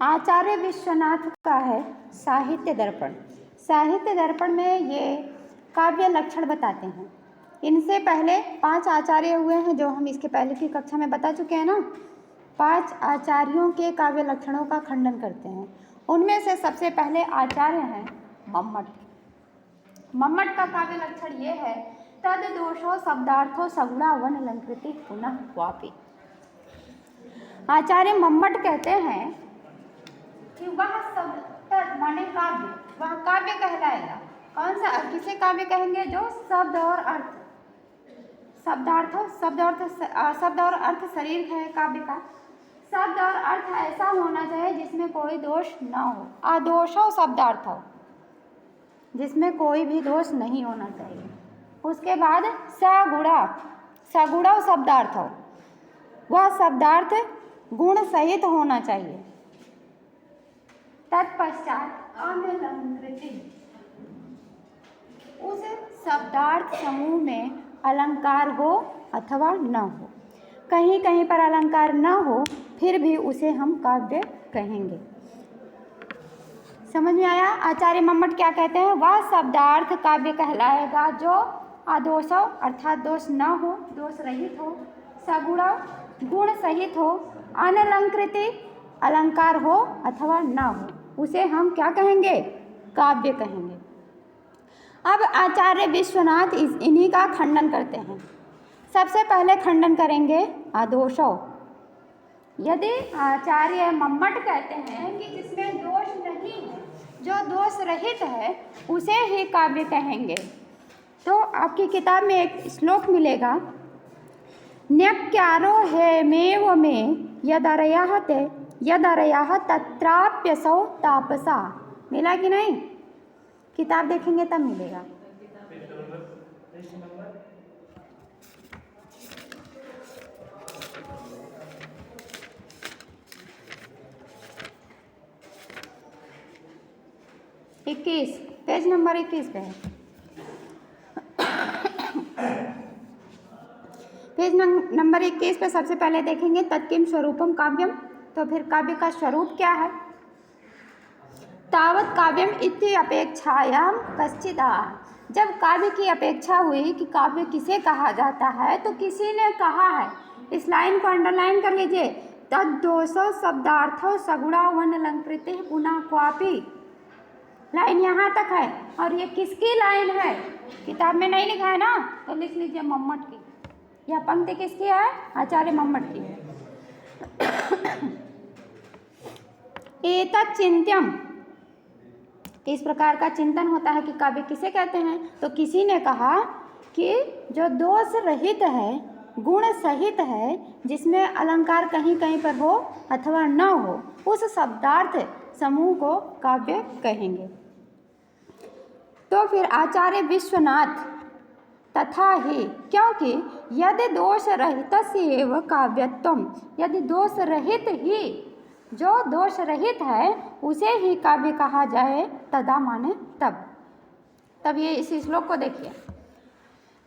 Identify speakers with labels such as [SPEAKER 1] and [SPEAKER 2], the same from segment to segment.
[SPEAKER 1] आचार्य विश्वनाथ का है साहित्य दर्पण। साहित्य दर्पण में ये काव्य लक्षण बताते हैं। इनसे पहले 5 आचार्य हुए हैं जो हम इसके पहले की कक्षा में बता चुके हैं ना। 5 आचार्यों के काव्य लक्षणों का खंडन करते हैं। उनमें से सबसे पहले आचार्य हैं मम्मट। मम्मट का काव्य लक्षण ये है, तद दोषो शब्दार्थो सगुणा वन अलंकृति पुनः क्वापि। आचार्य मम्मट कहते हैं कि वह शब्द माने काव्य, वह काव्य कहलाएगा। कौन सा, किसे काव्य कहेंगे? जो शब्द और अर्थ, शब्द और अर्थ शरीर है काव्य का। शब्द और अर्थ ऐसा होना चाहिए जिसमें कोई दोष न हो। अदोषो शब्दार्थ हो, जिसमें कोई भी दोष नहीं होना चाहिए। उसके बाद सगुणा शब्दार्थ हो, वह शब्दार्थ गुण सहित होना चाहिए। तत्पश्चात अनलंकृति, उस शब्दार्थ समूह में अलंकार हो अथवा न हो। कहीं कहीं पर अलंकार न हो फिर भी उसे हम काव्य कहेंगे। समझ में आया? आचार्य मम्मट क्या कहते हैं? वह शब्दार्थ काव्य कहलाएगा जो अदोषो अर्थात दोष न हो, दोष रहित हो, सगुण गुण सहित हो, अनलंकृति अलंकार हो अथवा न हो, उसे हम क्या कहेंगे? काव्य कहेंगे। अब आचार्य विश्वनाथ इन्हीं का खंडन करते हैं। सबसे पहले खंडन करेंगे अदोषो। यदि आचार्य मम्मट कहते हैं कि जिसमें दोष नहीं है, जो दोष रहित है, उसे ही काव्य कहेंगे, तो आपकी किताब में एक श्लोक मिलेगा, न्यक्यारो हेमेव में यदरयः तत्राप्यसौ तापसा। मिला कि नहीं? किताब देखेंगे तब मिलेगा। पेज नंबर 21 पे है। पेज नंबर 21 पे सबसे पहले देखेंगे तत्किम स्वरूपम काव्यम। तो फिर काव्य का स्वरूप क्या है? तावत काव्यम इति अपेक्षायाम कश्चिदा। जब काव्य की अपेक्षा हुई कि काव्य किसे कहा जाता है, तो किसी ने कहा है, इस लाइन को अंडरलाइन कर लीजिए, तद्दोषो शब्दार्थो सगुणा वन अलंकृति पुनः क्वापि। लाइन यहाँ तक है। और ये किसकी लाइन है? किताब में नहीं लिखा है ना, तो लिख लीजिए मम्मट की। यह पंक्ति किसकी है? आचार्य मम्मट की है। एतत् चिंत्यम, इस प्रकार का चिंतन होता है कि काव्य किसे कहते हैं। तो किसी ने कहा कि जो दोष रहित है, गुण सहित है, जिसमें अलंकार कहीं कहीं पर हो अथवा न हो, उस शब्दार्थ समूह को काव्य कहेंगे। तो फिर आचार्य विश्वनाथ तथा ही, क्योंकि यदि दोष रहितस्यैव काव्यत्वम, यदि दोष रहित ही, जो दोष रहित है उसे ही काव्य कहा जाए, तदा माने तब ये इस श्लोक को देखिए,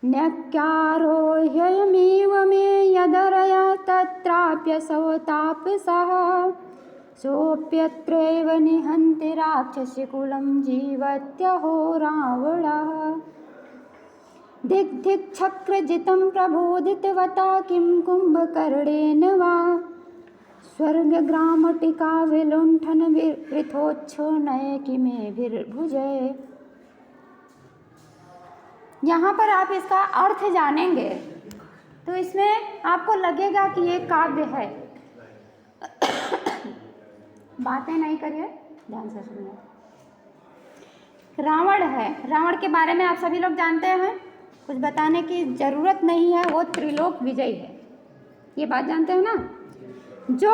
[SPEAKER 1] न्यक्यारो ह्ययमेव मे यदरयः तत्राप्यसौ तापसः सोऽप्यत्रैव निहन्ति राक्षसीकुलं जीवत्यहो रावणः दिग्धिक्छक्रजितं प्रबोधितवता किं कुम्भकर्णेन वा स्वर्गग्रामटिका विलुण्ठन वृथोच्छोनय किमेभिर्भुजय। यहाँ पर आप इसका अर्थ जानेंगे तो इसमें आपको लगेगा कि ये काव्य है। बातें नहीं करिए, ध्यान से सुनिए। रावण है, रावण के बारे में आप सभी लोग जानते हैं, कुछ बताने की जरूरत नहीं है, वो त्रिलोक विजयी है। ये बात जानते हैं ना? जो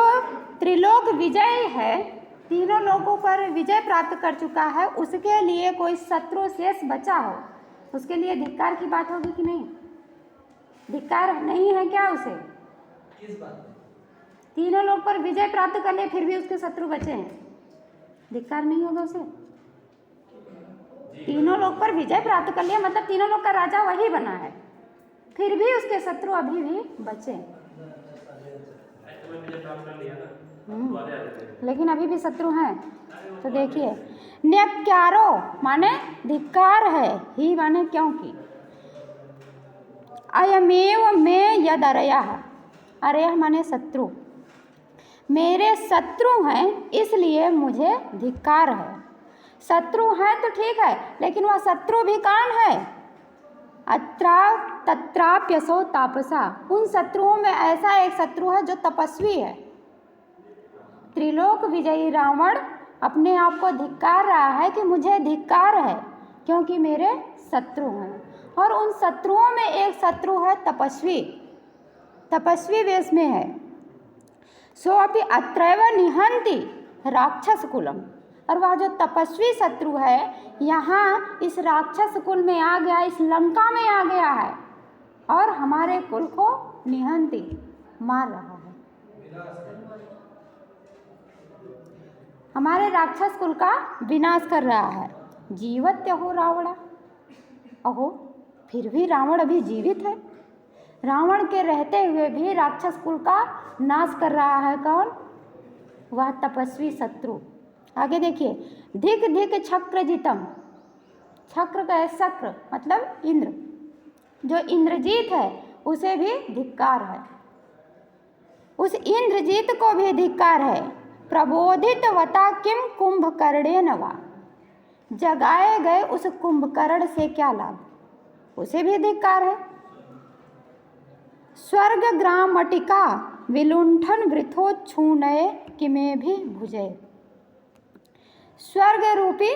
[SPEAKER 1] त्रिलोक विजय है, तीनों लोगों पर विजय प्राप्त कर चुका है, उसके लिए कोई शत्रु शेष बचा हो, उसके लिए धिक्कार की बात होगी कि नहीं? धिक्कार नहीं है क्या उसे? किस बात? तीनों लोग पर विजय प्राप्त कर लिए फिर भी उसके शत्रु बचे हैं, धिक्कार नहीं होगा उसे? तीनों लोग पर विजय प्राप्त कर लिया मतलब तीनों लोग का राजा वही बना है, फिर भी उसके शत्रु अभी भी बचे। लेकिन अभी भी शत्रु हैं। तो देखिए, न्यक्कारो माने धिक्कार है, ही माने क्योंकि, अयमेव में यद अरयः, अरयः माने शत्रु, मेरे शत्रु हैं इसलिए मुझे धिक्कार है। शत्रु हैं तो ठीक है, लेकिन वह शत्रु भी कौन है? अत्रा तत्राप्यसो तापसा, उन शत्रुओं में ऐसा एक शत्रु है जो तपस्वी है। त्रिलोक विजयी रावण अपने आप को धिक्कार रहा है कि मुझे धिक्कार है क्योंकि मेरे शत्रु हैं, और उन शत्रुओं में एक शत्रु है तपस्वी, तपस्वी वेश में है। सो अपि अत्रैव निहंति राक्षस कुलम, और वह जो तपस्वी शत्रु है यहाँ इस राक्षस कुल में आ गया, इस लंका में आ गया है और हमारे कुल को निहंति मार रहा है, हमारे राक्षस कुल का विनाश कर रहा है। जीवत्य हो रावणा, अहो फिर भी रावण अभी जीवित है। रावण के रहते हुए भी राक्षस कुल का नाश कर रहा है कौन? वह तपस्वी शत्रु। आगे देखिए, धिक धिक चक्रजितम, चक्र का चक्र मतलब इंद्र, जो इंद्रजीत है उसे भी धिक्कार है, उस इंद्रजीत को भी धिक्कार है। प्रबोधित वता किम कुंभकर्णेन वा, जगाए गए उस कुंभकर्ण से क्या लाभ, उसे भी धिक्कार है। स्वर्ग ग्रामटिका विलुंठन वृथोच्छूनये किमे भी भुजे, स्वर्ग रूपी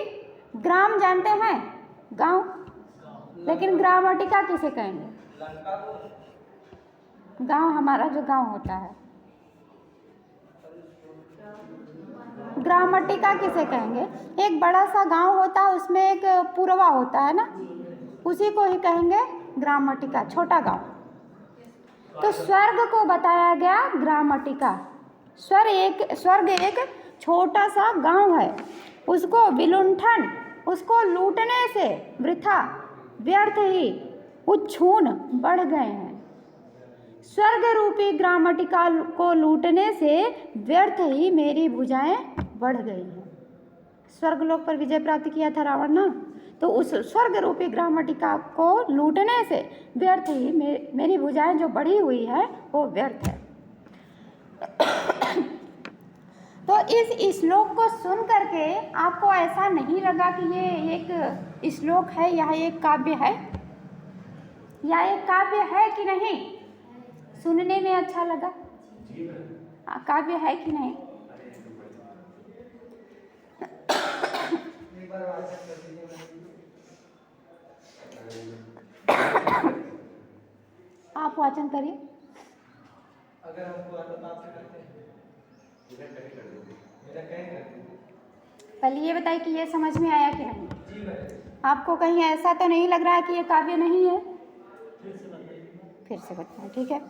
[SPEAKER 1] ग्राम जानते हैं, गांव, लेकिन ग्रामटिका किसे कहेंगे? गांव, हमारा जो गांव होता है, ग्रामटिका किसे कहेंगे? एक बड़ा सा गांव होता है, उसमें एक पुरवा होता है ना, उसी को ही कहेंगे ग्रामटिका, छोटा गांव। तो स्वर्ग को बताया गया ग्रामटिका। स्वर्ग एक छोटा सा गांव है, उसको विलुंठन, उसको लूटने से वृथा व्यर्थ ही उच्छून बढ़ गए हैं। स्वर्ग रूपी ग्रामटिका को लूटने से व्यर्थ ही मेरी भुजाएं बढ़ गई हैं। स्वर्गलोक पर विजय प्राप्त किया था रावण ना, तो उस स्वर्ग रूपी ग्रामटिका को लूटने से व्यर्थ ही मेरी भुजाएं जो बढ़ी हुई है वो व्यर्थ है। तो इस श्लोक को सुन करके आपको ऐसा नहीं लगा कि ये एक श्लोक है या एक काव्य है, या एक काव्य है कि नहीं? सुनने में अच्छा लगा, काव्य है कि नहीं? आप वाचन करिए।
[SPEAKER 2] अगर हमको आता तो आपसे करते हैं,
[SPEAKER 1] पहले ये बताइए कि ये समझ में आया कि नहीं? आपको कहीं ऐसा तो नहीं लग रहा है कि ये काव्य नहीं है? फिर से बताएं, ठीक है।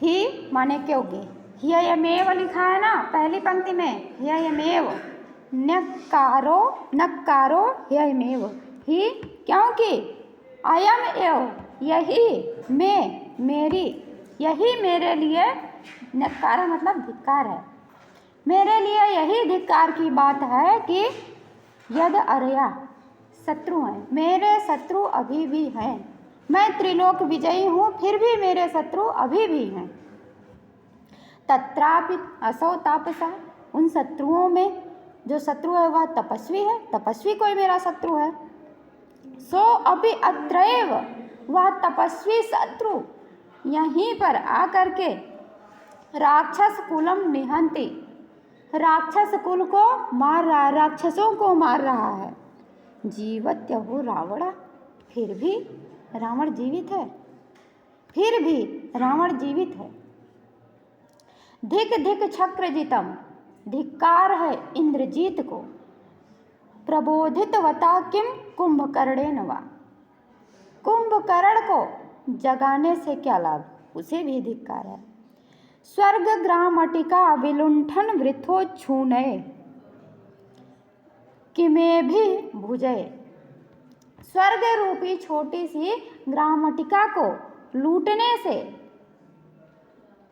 [SPEAKER 1] ही माने क्योंकि, ह्ययमेव लिखा है ना पहली पंक्ति में, ह्ययमेव, न्यक्कारो नक्कारो ह्ययमेव, ही क्योंकि, अयम एव यही, मैं मेरी, यही मेरे लिए, नक्कार मतलब धिक्कार है, मेरे लिए यही धिक्कार की बात है कि यद अरया, शत्रु हैं, मेरे शत्रु अभी भी हैं, मैं त्रिलोक विजयी हूँ फिर भी मेरे शत्रु अभी भी हैं। तत्रापि असौ तापसा, उन शत्रुओं में जो शत्रु है वह तपस्वी है, तपस्वी कोई मेरा शत्रु है। सो अभी अत्रैव, वह तपस्वी शत्रु यहीं पर आकर के राक्षस कुलम निहंति, राक्षस कुल को मार रहा है, राक्षसों को मार रहा है। जीवत्य हो रावण, फिर भी रावण जीवित है, फिर भी रावण जीवित है। धिक धिक चक्रजितम, धिक्कार है इंद्रजीत को। प्रबोधित वता किम कुंभकर्णेन वा, कुंभकर्ण को जगाने से क्या लाभ, उसे भी धिक्कार है। स्वर्ग ग्रामटिका विलुंठन वृथोच्छूनये किमे भी भुजये, स्वर्ग रूपी छोटी सी ग्रामटिका को लूटने से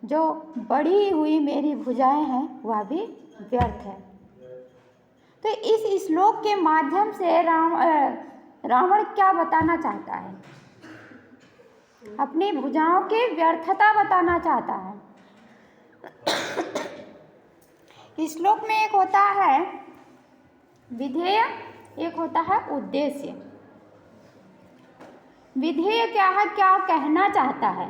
[SPEAKER 1] जो बढ़ी हुई मेरी भुजाएं हैं वह भी व्यर्थ है। तो इस श्लोक के माध्यम से रावण क्या बताना चाहता है? अपनी भुजाओं की व्यर्थता बताना चाहता है। इस श्लोक में एक होता है विधेय, एक होता है उद्देश्य। विधेय क्या है, क्या कहना चाहता है?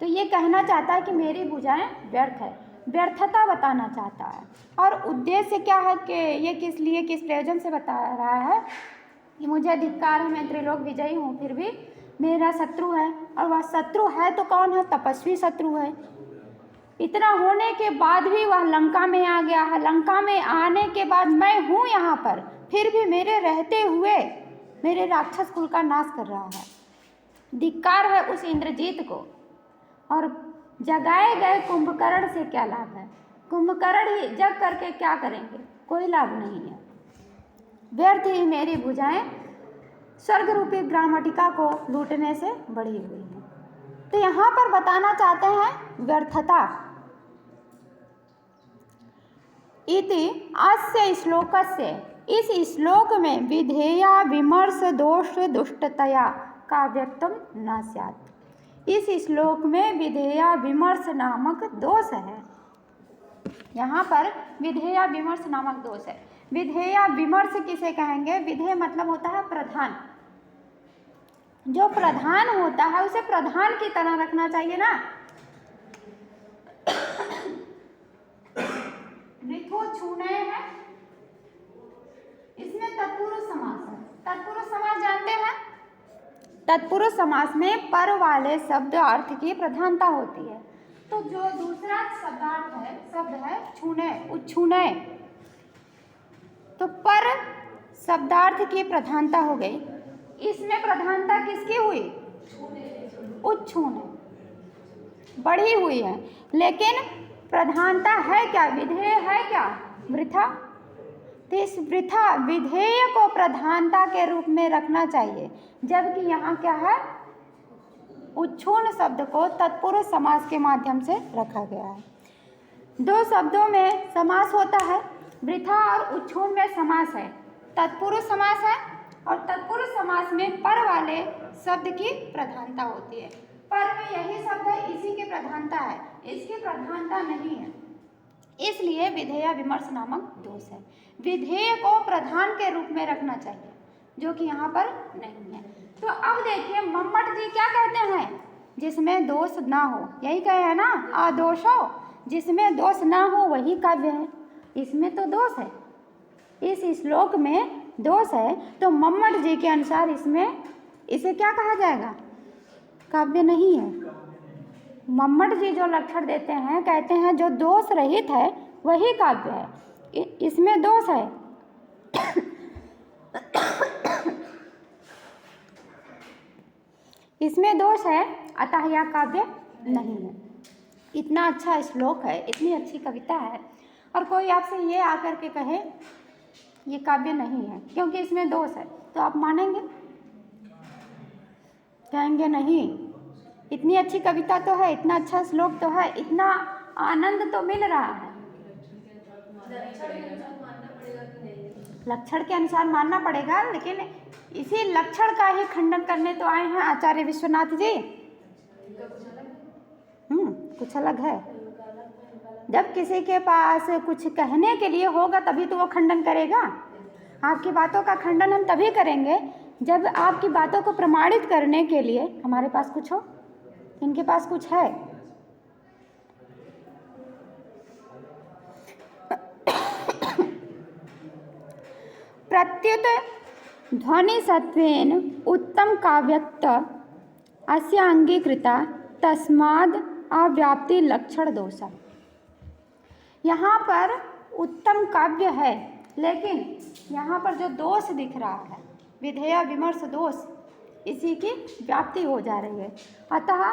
[SPEAKER 1] तो ये कहना चाहता है कि मेरी भुजाएं व्यर्थ है, व्यर्थता बताना चाहता है। और उद्देश्य क्या है कि ये किस लिए, किस प्रयोजन से बता रहा है कि मुझे धिक्कार है, मैं त्रिलोक विजयी हूँ, फिर भी मेरा शत्रु है। और वह शत्रु है तो कौन है? तपस्वी शत्रु है। इतना होने के बाद भी वह लंका में आ गया है। लंका में आने के बाद मैं हूँ यहाँ पर, फिर भी मेरे रहते हुए मेरे राक्षस कुल का नाश कर रहा है। धिक्कार है उस इंद्रजीत को। और जगाए गए कुंभकर्ण से क्या लाभ है? कुंभकर्ण ही जग करके क्या करेंगे? कोई लाभ नहीं है। व्यर्थ ही मेरी भुजाएं स्वर्ग रूपी ग्रामटिका को लूटने से बढ़ी हुई हैं। तो यहाँ पर बताना चाहते हैं व्यर्थता। इति अस्य श्लोकस्य, इस श्लोक में विधेया विमर्श दोष दुष्टतया काव्यक्तम न स्यात्। इस श्लोक में विधेया विमर्श नामक दोष है। यहाँ पर विधेया विमर्श नामक दोष है। विधेया विमर्श किसे कहेंगे? विधेय मतलब होता है प्रधान। जो प्रधान होता है उसे प्रधान की तरह रखना चाहिए ना। मृथो छूने है, इसमें तत्पुरुष समास है। तत्पुरुष समास जानते हैं? तत्पुरुष समास में पर वाले शब्द अर्थ की प्रधानता होती है। तो जो दूसरा शब्दार्थ है, शब्द है छूने, उच्छूने, तो पर शब्दार्थ की प्रधानता हो गई। इसमें प्रधानता किसकी हुई? उच्छूने, बढ़ी हुई है। लेकिन प्रधानता है क्या? विधेय है क्या? वृथा। तो इस वृथा विधेय को प्रधानता के रूप में रखना चाहिए, जबकि यहाँ क्या है? उच्छून शब्द को तत्पुरुष समास के माध्यम से रखा गया है। दो शब्दों में समास होता है, वृथा और उच्छून में समास है। तत्पुरुष समास है और तत्पुरुष समास में पर वाले शब्द की प्रधानता होती है। पर में यही शब्द है, इसी की प्रधानता है, इसकी प्रधानता नहीं है। इसलिए विधेय विमर्श नामक दोष है। विधेय को प्रधान के रूप में रखना चाहिए, जो कि यहाँ पर नहीं है। तो अब देखिए मम्मट जी क्या कहते हैं? जिसमें दोष ना हो, यही कहे है ना, आदोषो, जिसमें दोष ना हो वही काव्य है। इसमें तो दोष है, इस श्लोक में दोष है, तो मम्मट जी के अनुसार इसमें इसे क्या कहा जाएगा? काव्य नहीं है। मम्मट जी जो लक्षण देते हैं, कहते हैं जो दोष रहित है वही काव्य है, इसमें दोष है। इसमें दोष है, अतः यह काव्य नहीं है। इतना अच्छा श्लोक है, इतनी अच्छी कविता है, और कोई आपसे ये आकर के कहे ये काव्य नहीं है क्योंकि इसमें दोष है, तो आप मानेंगे? कहेंगे नहीं, इतनी अच्छी कविता तो है, इतना अच्छा श्लोक तो है, इतना आनंद तो मिल रहा है। लक्षण के अनुसार मानना पड़ेगा, लेकिन इसी लक्षण का ही खंडन करने तो आए हैं आचार्य विश्वनाथ जी। कुछ अलग है। जब किसी के पास कुछ कहने के लिए होगा तभी तो वो खंडन करेगा। आपकी बातों का खंडन हम तभी करेंगे जब आपकी बातों को प्रमाणित करने के लिए हमारे पास कुछ हो। इनके पास कुछ है। प्रत्युत ध्वनि सत्वेन उत्तम काव्यक्त अस्य अंगीकृता तस्माद् अव्याप्ति लक्षण दोषा। यहाँ पर उत्तम काव्य है, लेकिन यहाँ पर जो दोष दिख रहा है, विधेय विमर्श दोष, इसी की व्याप्ति हो जा रही है। अतः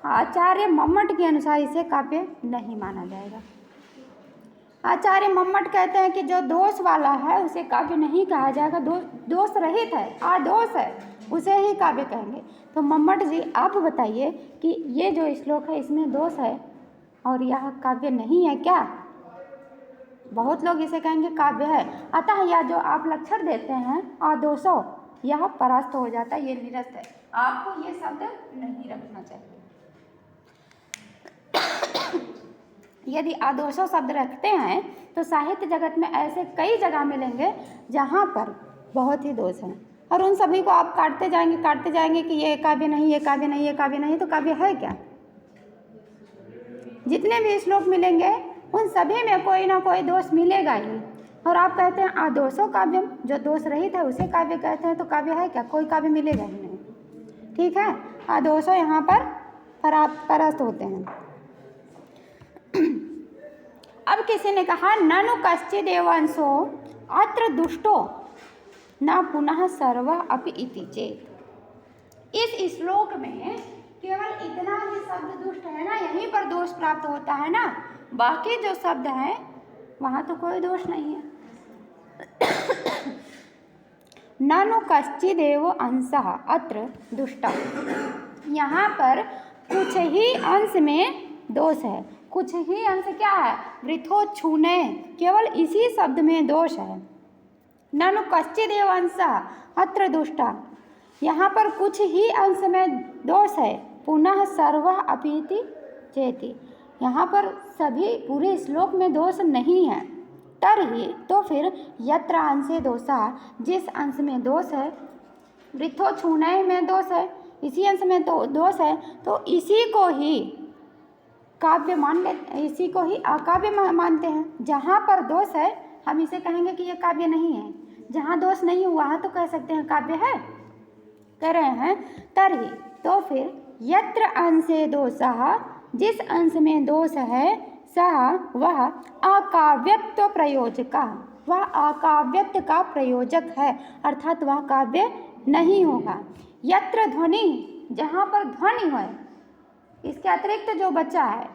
[SPEAKER 1] आचार्य मम्मट के अनुसार इसे काव्य नहीं माना जाएगा। आचार्य मम्मट कहते हैं कि जो दोष वाला है उसे काव्य नहीं कहा जाएगा, दोष रहित है, आदोष है, उसे ही काव्य कहेंगे। तो मम्मट जी आप बताइए कि ये जो श्लोक है इसमें दोष है और यह काव्य नहीं है क्या? बहुत लोग इसे कहेंगे काव्य है। अतः यह जो आप लक्षण देते हैं आदोषो, यह परास्त हो जाता है, ये निरस्त है। आपको ये शब्द नहीं रखना चाहिए। यदि आदोषो शब्द रखते हैं तो साहित्य जगत में ऐसे कई जगह मिलेंगे जहाँ पर बहुत ही दोष हैं, और उन सभी को आप काटते जाएंगे कि ये काव्य नहीं, ये काव्य नहीं, ये काव्य नहीं, तो काव्य है क्या? जितने भी श्लोक मिलेंगे उन सभी में कोई ना कोई दोष मिलेगा ही। और आप कहते हैं आदोषो काव्यम, जो दोष रहित है उसे काव्य कहते हैं, तो काव्य है क्या? कोई काव्य मिलेगा ही नहीं। ठीक है, आदोषो यहाँ पर परास्त होते हैं। अब किसी ने कहा ननु कश्चिदेव अंशो अत्र दुष्टो न पुनः सर्व अपि इति चेत। इस श्लोक में केवल इतना ही शब्द दुष्ट है ना, यहीं पर दोष प्राप्त होता है ना, बाकी जो शब्द हैं वहाँ तो कोई दोष नहीं है। ननु कश्चिदेव अंशः अत्र दुष्टः, यहाँ पर कुछ ही अंश में दोष है। कुछ ही अंश क्या है? वृथो छूने, केवल इसी शब्द में दोष है। ननु कश्चिदेव अंशः अत्र दुष्टः, यहाँ पर कुछ ही अंश में दोष है। पुनः सर्वः अपीति चेति, यहाँ पर सभी पूरे श्लोक में दोष नहीं है। तरहि, तो फिर यत्र अंशे दोषा, जिस अंश में दोष है, वृथो छूने में दोष है, इसी अंश में तो दोष है, तो इसी को ही काव्य मान लेते, इसी को ही अकाव्य मानते हैं। जहाँ पर दोष है हम इसे कहेंगे कि ये काव्य नहीं है, जहाँ दोष नहीं हुआ है तो कह सकते हैं काव्य है। कह रहे हैं तरहि, तो फिर यत्र अंशे दोषः, जिस अंश में दोष है, सह वह अकाव्यत्व प्रयोजका, वह अकाव्यत्व का प्रयोजक है, अर्थात वह काव्य नहीं होगा। यत्र ध्वनि, जहाँ पर ध्वनि है, इसके अतिरिक्त जो बचा है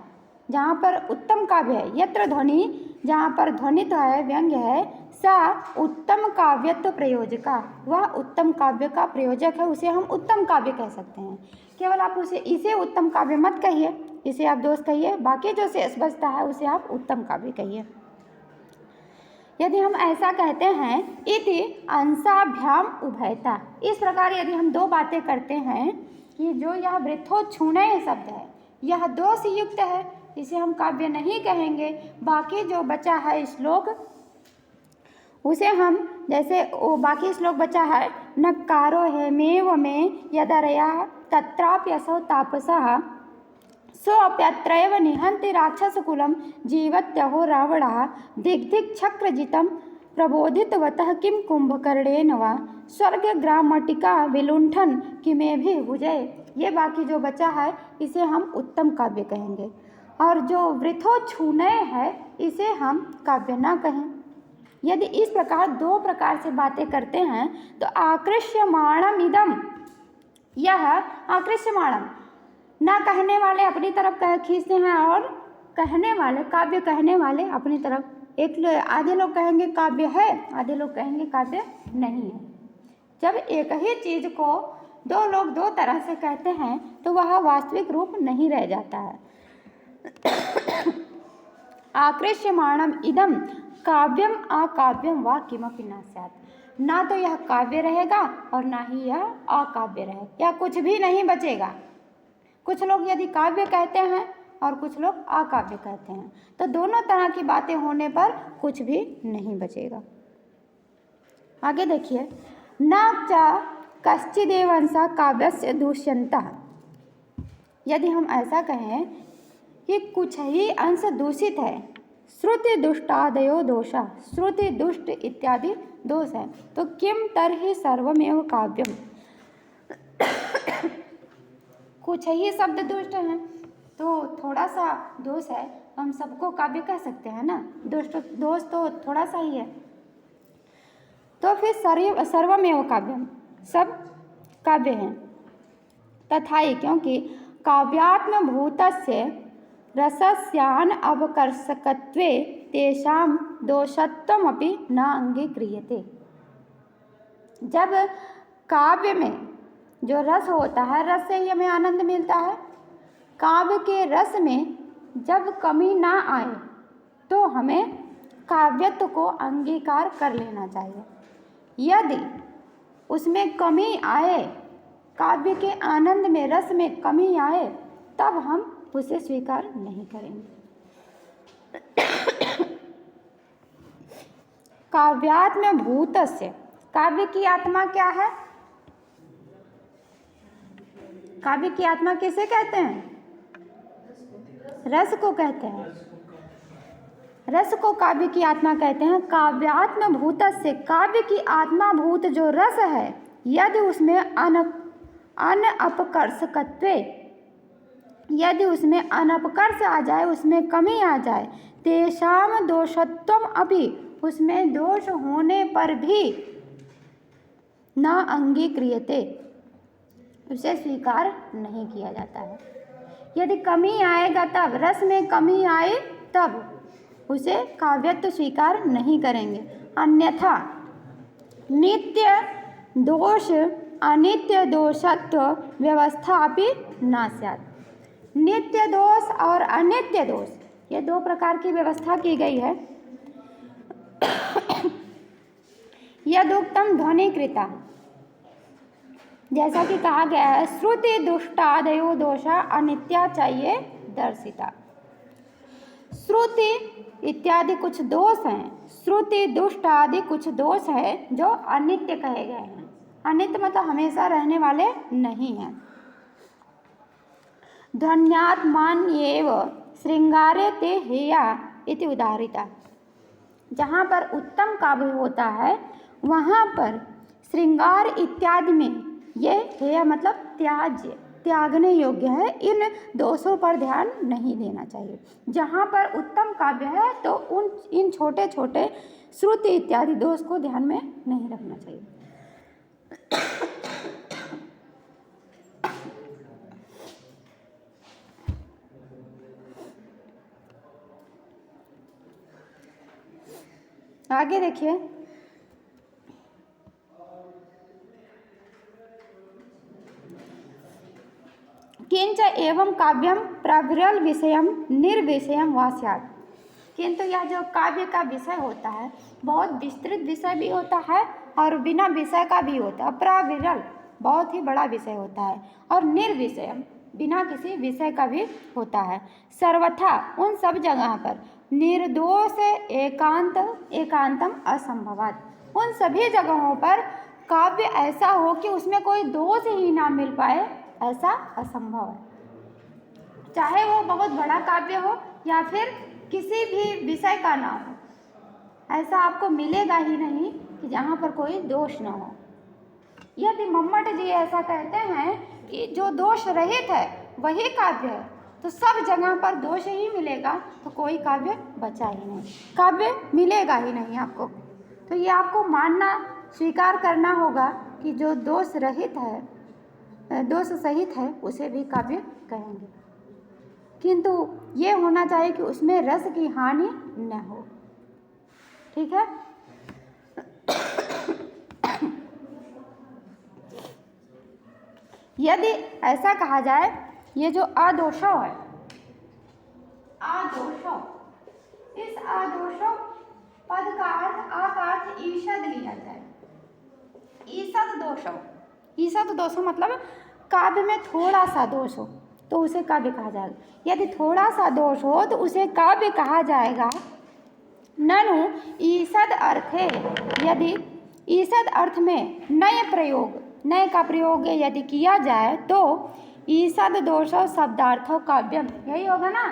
[SPEAKER 1] जहाँ पर उत्तम काव्य है, यत्र ध्वनि, जहाँ पर ध्वनित है, व्यंग्य है, सा उत्तम काव्यत्व प्रयोजका, वह उत्तम काव्य का प्रयोजक है, उसे हम उत्तम काव्य कह सकते हैं। केवल आप इसे उत्तम काव्य मत कहिए, इसे आप दोष कहिए, बाकी जो शेष बचता है उसे आप उत्तम काव्य कहिए। यदि हम ऐसा कहते हैं इति अंशाभ्याम उभयता, इस प्रकार यदि हम दो बातें करते हैं कि जो यह वृथो छूने शब्द है यह दोष युक्त है, इसे हम काव्य नहीं कहेंगे, बाकी जो बचा है श्लोक उसे हम, जैसे वो बाकी श्लोक बचा है, नकारो है मेव में यदरया तत्राप्यसौ तापसः सोऽप्यत्रैव निहन्ति राक्षसकुलं जीवत्यहो रावणः दिग्दिग्चक्रजितं प्रबोधितवतः किं कुंभकर्णेन वा स्वर्गग्रामटिका विलुण्ठन किमेभिः भुजै। ये बाकी जो बचा है इसे हम उत्तम काव्य कहेंगे, और जो वृथो छूने है इसे हम काव्य ना कहें। यदि इस प्रकार दो प्रकार से बातें करते हैं तो आकृष्यमाणम इदम, यह आकृष्यमाणम, ना कहने वाले अपनी तरफ खींचते हैं और कहने वाले, काव्य कहने वाले अपनी तरफ, आधे लोग कहेंगे काव्य है, आधे लोग कहेंगे काव्य नहीं है। जब एक ही चीज़ को दो लोग दो तरह से कहते हैं तो वह वास्तविक रूप नहीं रह जाता है। आकृष्यमाणम इदम काव्यम अकाव्यम वा किमपि न स्यात्, ना तो यह काव्य रहेगा और ना ही यह अकाव्य रहेगा, या कुछ भी नहीं बचेगा। कुछ लोग यदि काव्य कहते हैं और कुछ लोग अकाव्य कहते हैं, तो दोनों तरह की बातें होने पर कुछ भी नहीं बचेगा। आगे देखिए, न च कश्चिदेव अंशः काव्यस्य दूष्यन्तः, यदि हम ऐसा कहें कि कुछ ही अंश दूषित है, श्रुति दुष्टादयो दोषा, श्रुति दुष्ट इत्यादि दोष है, तो किम तर्हि सर्वमेव काव्यम, कुछ ही शब्द दुष्ट हैं तो थोड़ा सा दोष है, हम सबको काव्य कह सकते हैं ना, दोष तो थोड़ा सा ही है, तो फिर सर्वमेव काव्यम, सब काव्य हैं। तथाहि, क्योंकि काव्यात्म भूतस्य रसस्यान अवकर्षकत्वे तेषां दोषत्वमपि न अंगीक्रियते। जब काव्य में जो रस होता है, रस से ही हमें आनंद मिलता है, काव्य के रस में जब कमी ना आए तो हमें काव्यत्व को अंगीकार कर लेना चाहिए। यदि उसमें कमी आए, काव्य के आनंद में, रस में कमी आए, तब हम उसे स्वीकार नहीं करेंगे। काव्यात्म भूतस्य, काव्य की आत्मा क्या है? काव्य की आत्मा किसे कहते हैं? रस को कहते हैं। रस को काव्य की आत्मा कहते हैं। काव्यात्म भूतस्य, काव्य की आत्मा भूत जो रस है, यदि उसमें अनअपकर्षकत्वे, यदि उसमें अनपकर्ष आ जाए, उसमें कमी आ जाए, तेषाम दोषत्वम अपि, उसमें दोष होने पर भी न अंगीक्रियते, उसे स्वीकार नहीं किया जाता है। यदि कमी आएगा तब, रस में कमी आए तब उसे काव्यत्व स्वीकार नहीं करेंगे। अन्यथा नित्य दोष अनित्य दोषत्व व्यवस्था अपि न स्यात्। नित्य दोष और अनित्य दोष, ये दो प्रकार की व्यवस्था की गई है। यदुक्तम ध्वनिकृता, जैसा कि कहा गया है, श्रुति दुष्टादयो दोषा अनित्या चाहिए दर्शिता। श्रुति इत्यादि कुछ दोष हैं, श्रुति दुष्ट आदि कुछ दोष है जो अनित्य कहे गए हैं। अनित्य मतलब हमेशा रहने वाले नहीं हैं। ध्वन्यात्मान्येव श्रृंगारे ते हेया इति उदाहरिता, जहाँ पर उत्तम काव्य होता है वहाँ पर श्रृंगार इत्यादि में ये हेय मतलब त्याज्य, त्यागने योग्य है। इन दोषों पर ध्यान नहीं देना चाहिए। जहाँ पर उत्तम काव्य है तो इन छोटे छोटे श्रुति इत्यादि दोष को ध्यान में नहीं रखना चाहिए। आगे देखिए, किंच एवं काव्यम प्रविरल विषयम निर्विषयम वा स्यात्। किंतु यह जो काव्य का विषय होता है बहुत विस्तृत विषय भी होता है और बिना विषय का भी होता है। प्रविरल बहुत ही बड़ा विषय होता है और निर्विषयम बिना किसी विषय का भी होता है। सर्वथा उन सब जगह पर निर्दोष एकांतम असंभवात्, उन सभी जगहों पर काव्य ऐसा हो कि उसमें कोई दोष ही ना मिल पाए, ऐसा असंभव है। चाहे वो बहुत बड़ा काव्य हो या फिर किसी भी विषय का ना हो, ऐसा आपको मिलेगा ही नहीं कि जहाँ पर कोई दोष ना हो। यदि मम्मट जी ऐसा कहते हैं कि जो दोष रहित है वही काव्य है, तो सब जगह पर दोष ही मिलेगा तो कोई काव्य बचा ही नहीं, काव्य मिलेगा ही नहीं आपको। तो ये आपको मानना, स्वीकार करना होगा कि जो दोष रहित है, दोष सहित है, उसे भी काव्य कहेंगे। किंतु ये होना चाहिए कि उसमें रस की हानि न हो। ठीक है। यदि ऐसा कहा जाए, ये जो आदोषो है, आदोषो, इस आदोषो पद का अर्थ आ का अर्थ ईषद लिया जाए। ईषद दोषो, ईषद दोषो मतलब काव्य में थोड़ा सा दोष हो तो उसे काव्य कहा जाएगा। यदि थोड़ा सा दोष हो तो उसे काव्य कहा जाएगा। ननु ईषद अर्थे, यदि ईषद अर्थ में नए प्रयोग, नए का प्रयोग यदि किया जाए तो ईषद दोषो शब्दार्थो काव्यम, यही होगा ना,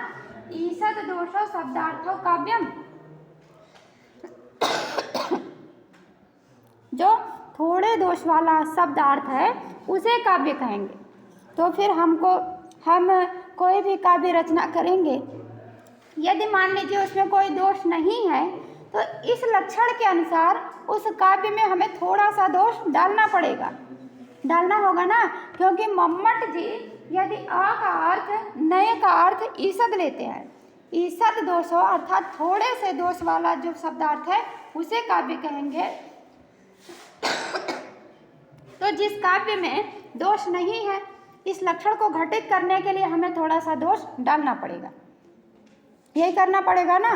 [SPEAKER 1] ईषद दोषो शब्दार्थो काव्यम। जो थोड़े दोष वाला शब्दार्थ है उसे काव्य कहेंगे। तो फिर हम कोई भी काव्य रचना करेंगे, यदि मान लीजिए उसमें कोई दोष नहीं है तो इस लक्षण के अनुसार उस काव्य में हमें थोड़ा सा दोष डालना पड़ेगा, डालना होगा ना। क्योंकि मम्मट जी यदि आ का अर्थ, नए का अर्थ ईषद लेते हैं, ईषद दोष हो अर्थात थोड़े से दोष वाला जो शब्दार्थ है उसे काव्य कहेंगे। तो जिस काव्य में दोष नहीं है, इस लक्षण को घटित करने के लिए हमें थोड़ा सा दोष डालना पड़ेगा। यही करना पड़ेगा ना,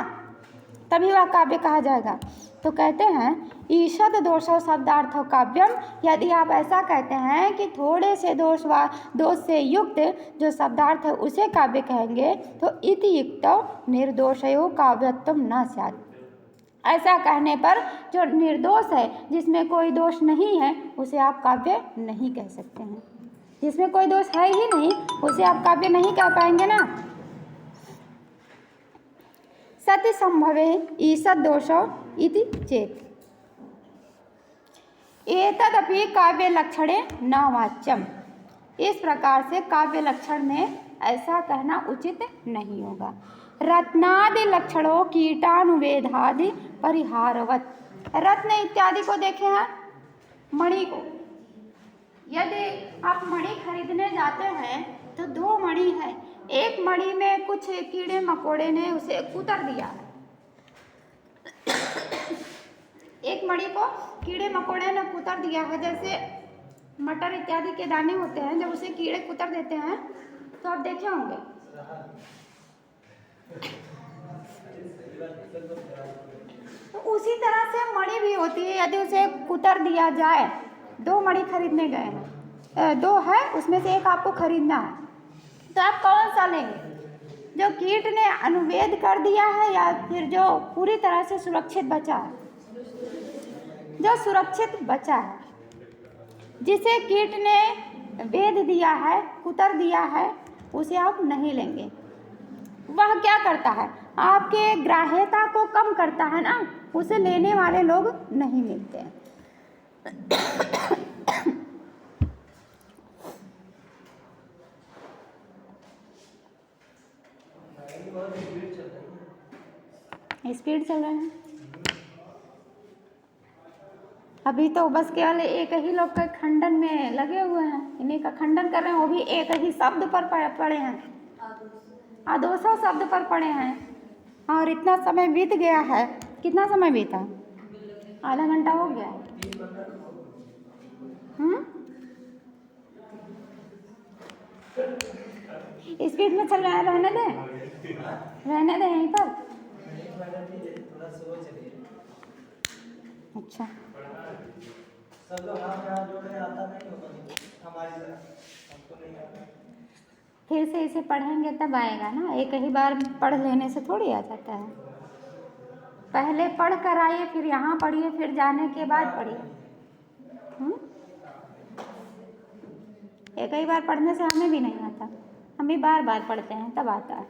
[SPEAKER 1] तभी वह काव्य कहा जाएगा। तो कहते हैं ईषद दोषो शब्दार्थो काव्यम। यदि आप ऐसा कहते हैं कि थोड़े से दोष से युक्त जो शब्दार्थ है उसे काव्य कहेंगे, तो इति युक्तौ निर्दोषयो काव्यत्वम न स्यात्। ऐसा कहने पर जो निर्दोष है, जिसमें कोई दोष नहीं है, उसे आप काव्य नहीं कह सकते हैं। जिसमें कोई दोष है ही नहीं उसे आप काव्य नहीं कह पाएंगे ना। सति संभवे ईषद दोषो इति चेत एतदपि काव्य लक्षणे न वाच्यम। इस प्रकार से काव्य लक्षण में ऐसा कहना उचित नहीं होगा। रत्नादि लक्षणों कीटानुवेदादि परिहारवत। रत्न इत्यादि को देखे हैं, मणि को। यदि आप मणि खरीदने जाते हैं तो दो मणि है, एक मणि में कुछ कीड़े मकोड़े ने उसे कुतर दिया है, एक मणि को कीड़े मकोड़े ने कुतर दिया है। जैसे मटर इत्यादि के दाने होते हैं, जब उसे कीड़े कुतर देते हैं तो आप देखे होंगे। तो उसी तरह से मणि भी होती है, यदि उसे कुतर दिया जाए। दो मणि खरीदने गए हैं, दो है, उसमें से एक आपको खरीदना है, तो आप कौन सा लेंगे? जो कीट ने अनुवेद कर दिया है या फिर जो पूरी तरह से सुरक्षित बचा है? जो सुरक्षित बचा है, जिसे कीट ने वेद दिया है, कुतर दिया है, उसे आप नहीं लेंगे। वह क्या करता है? आपके ग्राह्यता को कम करता है ना, उसे लेने वाले लोग नहीं मिलते हैं। स्पीड चल रहा है। अभी तो बस केवल एक ही लोग के खंडन में लगे हुए हैं, इन्हीं का खंडन कर रहे हैं। वो भी एक ही शब्द पर पड़े हैं, आदोषो शब्द पर पड़े हैं। और इतना समय बीत गया है। कितना समय बीता? आधा घंटा हो गया। स्पीड में चल रहा है, रहने दे यहीं पर। अच्छा,
[SPEAKER 2] सब लोग हाथ जोड़ रहे, आता नहीं होगा हमारी तरह, हमको नहीं आता।
[SPEAKER 1] फिर से इसे पढ़ेंगे तब आएगा ना, एक ही बार पढ़ लेने से थोड़ी आ जाता है। पहले पढ़ कर आइए, फिर यहाँ पढ़िए, फिर जाने के बाद पढ़िए। एक ही बार पढ़ने से हमें भी नहीं आता, हम भी बार बार पढ़ते हैं तब आता है।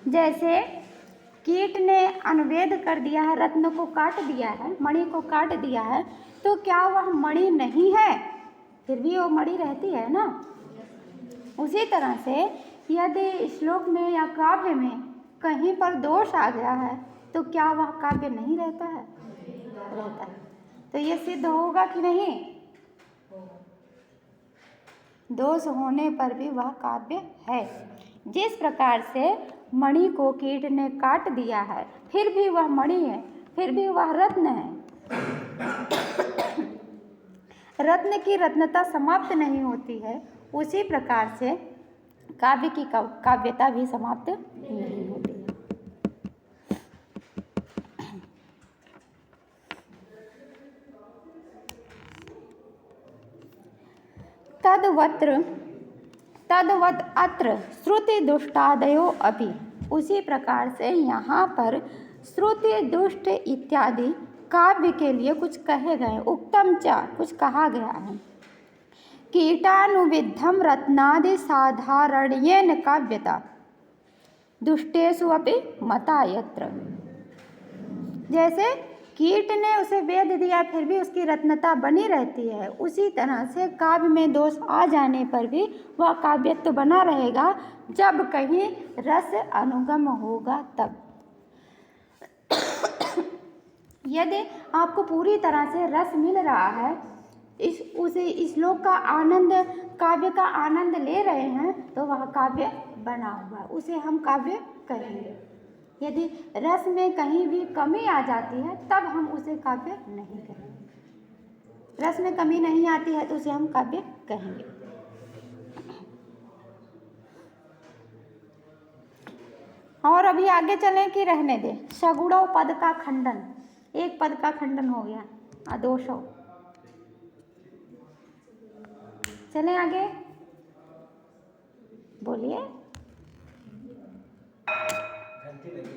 [SPEAKER 1] जैसे कीट ने अनुवेद कर दिया है, रत्न को काट दिया है, मणि को काट दिया है, तो क्या वह मणि नहीं है? फिर भी वो मणि रहती है ना। उसी तरह से यदि श्लोक में या काव्य में कहीं पर दोष आ गया है, तो क्या वह काव्य नहीं रहता है? रहता है। तो ये सिद्ध होगा कि नहीं? दोष होने पर भी वह काव्य है। जिस प्रकार से मणि को कीट ने काट दिया है, फिर भी वह मणि है, फिर भी वह रत्न है। रत्न की रत्नता समाप्त नहीं होती है, उसी प्रकार से काव्य की काव्यता भी समाप्त नहीं होती है। तद्वत् अत्र श्रुति दुष्टादयो अपि। उसी प्रकार से यहाँ पर श्रुति दुष्ट इत्यादि काव्य के लिए कुछ कहे गए, उक्तम च कुछ कहा गया है। कीटानुविद्धम रत्नादि साधारणेन काव्यता दुष्टेषु अपि मता यत्र। जैसे कीट ने उसे वेद दिया, फिर भी उसकी रत्नता बनी रहती है, उसी तरह से काव्य में दोष आ जाने पर भी वह काव्यत्व बना रहेगा, जब कहीं रस अनुगम होगा तब। यदि आपको पूरी तरह से रस मिल रहा है, इस श्लोक का आनंद, काव्य का आनंद ले रहे हैं, तो वह काव्य बना हुआ, उसे हम काव्य कहेंगे। यदि रस में कहीं भी कमी आ जाती है, तब हम उसे काव्य नहीं कहेंगे। रस में कमी नहीं आती है तो उसे हम काव्य कहेंगे। और अभी आगे चलें कि रहने दें? सगुणों पद का खंडन, एक पद का खंडन हो गया, अदोषो। चलें आगे, बोलिए।
[SPEAKER 2] घंटी लगी।